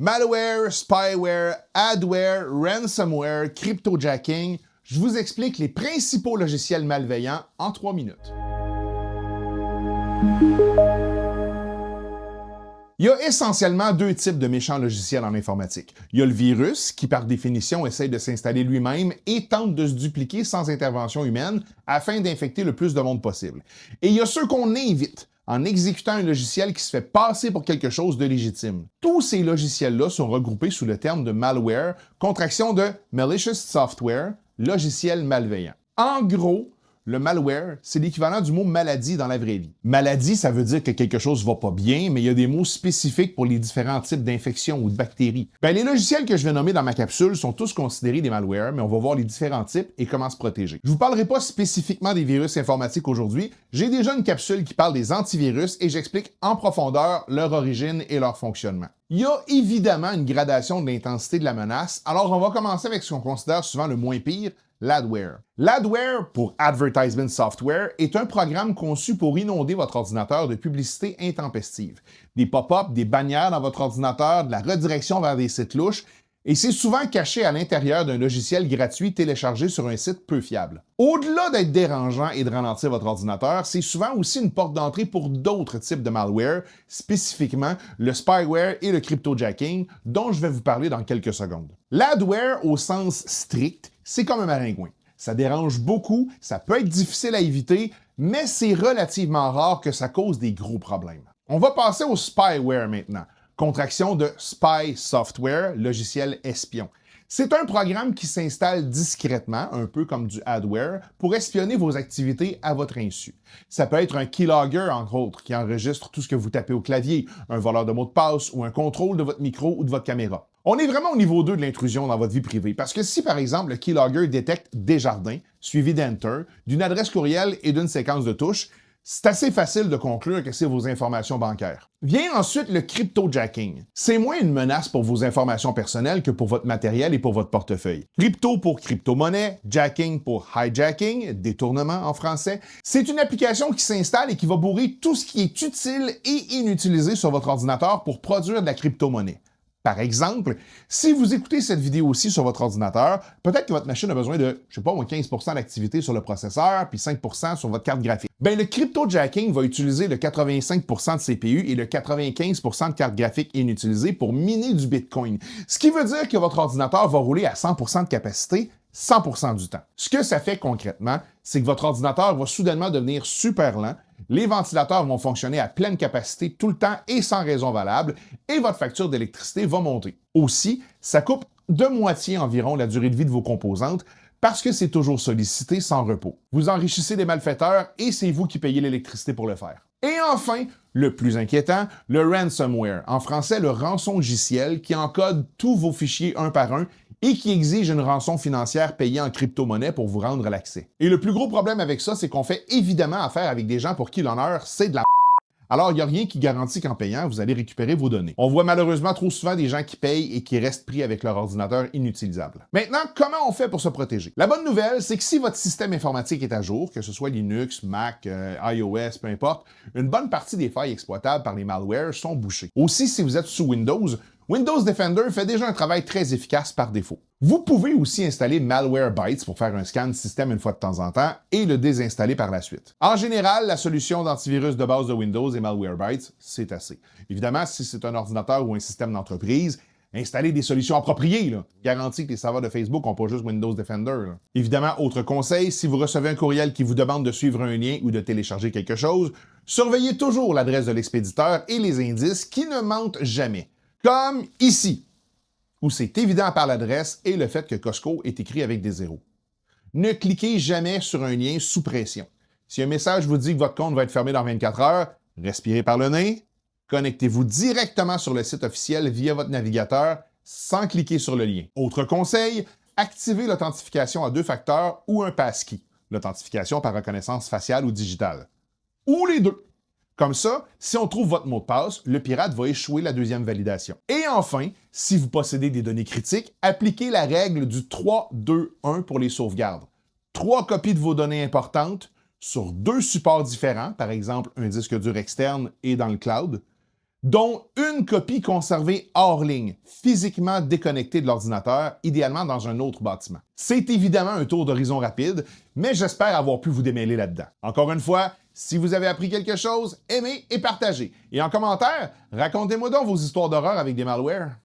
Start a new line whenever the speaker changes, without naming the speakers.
Malware, spyware, adware, ransomware, cryptojacking, je vous explique les principaux logiciels malveillants en 3 minutes. Il y a essentiellement deux types de méchants logiciels en informatique. Il y a le virus, qui par définition essaye de s'installer lui-même et tente de se dupliquer sans intervention humaine afin d'infecter le plus de monde possible. Et il y a ceux qu'on invite en exécutant un logiciel qui se fait passer pour quelque chose de légitime. Tous ces logiciels-là sont regroupés sous le terme de malware, contraction de malicious software, logiciel malveillant. En gros, le malware, c'est l'équivalent du mot maladie dans la vraie vie. Maladie, ça veut dire que quelque chose va pas bien, mais il y a des mots spécifiques pour les différents types d'infections ou de bactéries. Les logiciels que je vais nommer dans ma capsule sont tous considérés des malwares, mais on va voir les différents types et comment se protéger. Je vous parlerai pas spécifiquement des virus informatiques aujourd'hui. J'ai déjà une capsule qui parle des antivirus et j'explique en profondeur leur origine et leur fonctionnement. Il y a évidemment une gradation de l'intensité de la menace, alors on va commencer avec ce qu'on considère souvent le moins pire, l'adware. L'adware, pour Advertisement Software, est un programme conçu pour inonder votre ordinateur de publicité intempestive. Des pop-ups, des bannières dans votre ordinateur, de la redirection vers des sites louches, et c'est souvent caché à l'intérieur d'un logiciel gratuit téléchargé sur un site peu fiable. Au-delà d'être dérangeant et de ralentir votre ordinateur, c'est souvent aussi une porte d'entrée pour d'autres types de malware, spécifiquement le spyware et le cryptojacking, dont je vais vous parler dans quelques secondes. L'adware, au sens strict, c'est comme un maringouin. Ça dérange beaucoup, ça peut être difficile à éviter, mais c'est relativement rare que ça cause des gros problèmes. On va passer au spyware maintenant. Contraction de Spy Software, logiciel espion. C'est un programme qui s'installe discrètement, un peu comme du adware, pour espionner vos activités à votre insu. Ça peut être un keylogger, entre autres, qui enregistre tout ce que vous tapez au clavier, un voleur de mots de passe ou un contrôle de votre micro ou de votre caméra. On est vraiment au niveau 2 de l'intrusion dans votre vie privée, parce que si, par exemple, le keylogger détecte Desjardins, suivi d'Enter, d'une adresse courriel et d'une séquence de touches, c'est assez facile de conclure que c'est vos informations bancaires. Vient ensuite le cryptojacking. C'est moins une menace pour vos informations personnelles que pour votre matériel et pour votre portefeuille. Crypto pour crypto-monnaie, jacking pour hijacking, détournement en français. C'est une application qui s'installe et qui va bourrer tout ce qui est utile et inutilisé sur votre ordinateur pour produire de la crypto-monnaie. Par exemple, si vous écoutez cette vidéo aussi sur votre ordinateur, peut-être que votre machine a besoin de, 15% d'activité sur le processeur, puis 5% sur votre carte graphique. Le cryptojacking va utiliser le 85% de CPU et le 95% de carte graphique inutilisée pour miner du Bitcoin. Ce qui veut dire que votre ordinateur va rouler à 100% de capacité 100% du temps. Ce que ça fait concrètement, c'est que votre ordinateur va soudainement devenir super lent, les ventilateurs vont fonctionner à pleine capacité tout le temps et sans raison valable, et votre facture d'électricité va monter. Aussi, ça coupe de moitié environ la durée de vie de vos composantes parce que c'est toujours sollicité sans repos. Vous enrichissez des malfaiteurs et c'est vous qui payez l'électricité pour le faire. Et enfin, le plus inquiétant, le ransomware, en français le rançongiciel qui encode tous vos fichiers un par un et qui exige une rançon financière payée en crypto-monnaie pour vous rendre l'accès. Et le plus gros problème avec ça, c'est qu'on fait évidemment affaire avec des gens pour qui l'honneur, c'est de la Alors, il n'y a rien qui garantit qu'en payant, vous allez récupérer vos données. On voit malheureusement trop souvent des gens qui payent et qui restent pris avec leur ordinateur inutilisable. Maintenant, comment on fait pour se protéger? La bonne nouvelle, c'est que si votre système informatique est à jour, que ce soit Linux, Mac, iOS, peu importe, une bonne partie des failles exploitables par les malwares sont bouchées. Aussi, si vous êtes sous Windows, Windows Defender fait déjà un travail très efficace par défaut. Vous pouvez aussi installer Malwarebytes pour faire un scan système une fois de temps en temps et le désinstaller par la suite. En général, la solution d'antivirus de base de Windows et Malwarebytes, c'est assez. Évidemment, si c'est un ordinateur ou un système d'entreprise, installez des solutions appropriées. Garantie que les serveurs de Facebook n'ont pas juste Windows Defender. Évidemment, autre conseil, si vous recevez un courriel qui vous demande de suivre un lien ou de télécharger quelque chose, surveillez toujours l'adresse de l'expéditeur et les indices qui ne mentent jamais. Comme ici, où c'est évident par l'adresse et le fait que Costco est écrit avec des zéros. Ne cliquez jamais sur un lien sous pression. Si un message vous dit que votre compte va être fermé dans 24 heures, respirez par le nez, connectez-vous directement sur le site officiel via votre navigateur sans cliquer sur le lien. Autre conseil, activez l'authentification à 2 facteurs ou un passkey, l'authentification par reconnaissance faciale ou digitale. Ou les deux. Comme ça, si on trouve votre mot de passe, le pirate va échouer la deuxième validation. Et enfin, si vous possédez des données critiques, appliquez la règle du 3-2-1 pour les sauvegardes. 3 copies de vos données importantes sur 2 supports différents, par exemple un disque dur externe et dans le cloud, dont une copie conservée hors ligne, physiquement déconnectée de l'ordinateur, idéalement dans un autre bâtiment. C'est évidemment un tour d'horizon rapide, mais j'espère avoir pu vous démêler là-dedans. Encore une fois, si vous avez appris quelque chose, aimez et partagez. Et en commentaire, racontez-moi donc vos histoires d'horreur avec des malwares.